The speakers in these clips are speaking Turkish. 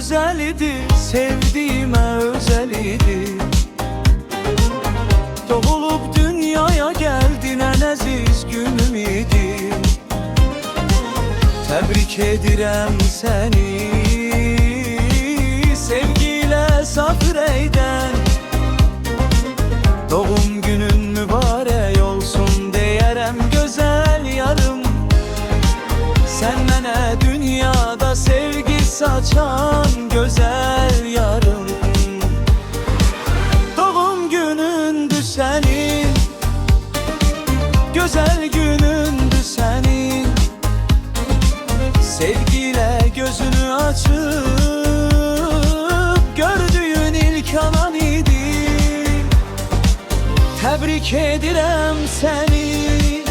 özel idi, sevdiğime özel idi. Doğulup dünyaya geldin en aziz günüm idi. Tebrik edirəm səni, sevgiyle safir eydən. Doğum günün mübarek olsun deyərəm gözəl yarım. Sen mənə dünyada sevgi saçan güzel yarım. Doğum günündü senin, güzel günündü senin. Sevgiyle gözünü açıp gördüğün ilk anan idi. Tebrik edirəm səni,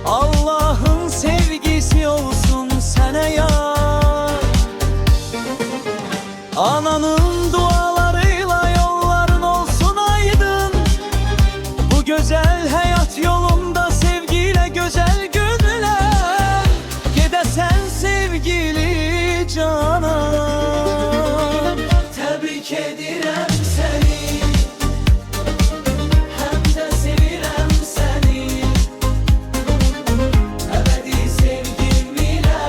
Allah'ın sevgisi olsun sənə yar. Ananın dualarıyla yolların olsun aydın. Bu güzel hayat yolunda sevgiyle güzel günler. Gedəsən sevgili canan. Tebrik edirəm səni, hem de sevirəm səni. Ebedi sevgim ile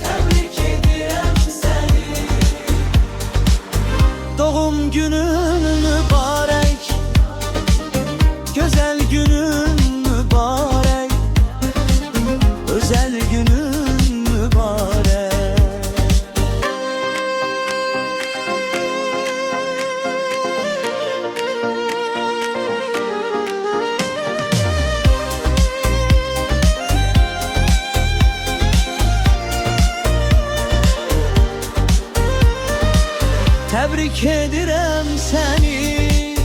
tebrik edirəm səni. Doğum günün mübarek, güzel günün mübarek, özel günün mübarek. Tebrik edirəm səni,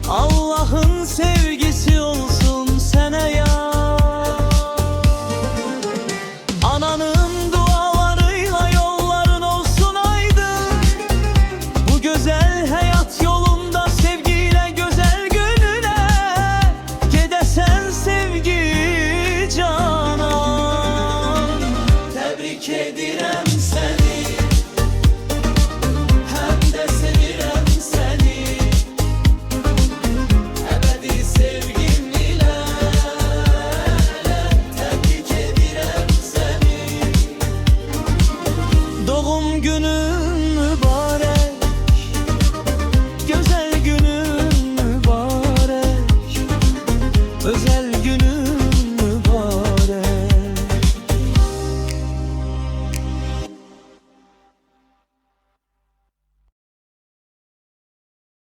Allah'ın sevgisi olsun sənə yar. Ananın dualarıyla yolların olsun aydın. Bu güzel hayat yolunda sevgiyle güzel gününe. Gedəsən sevgi canan. Tebrik edirəm səni, hem de sevirəm səni. Ebedi sevgim ile tebrik edirəm səni. Doğum günün mübarek, güzel günün mübarek, özel günün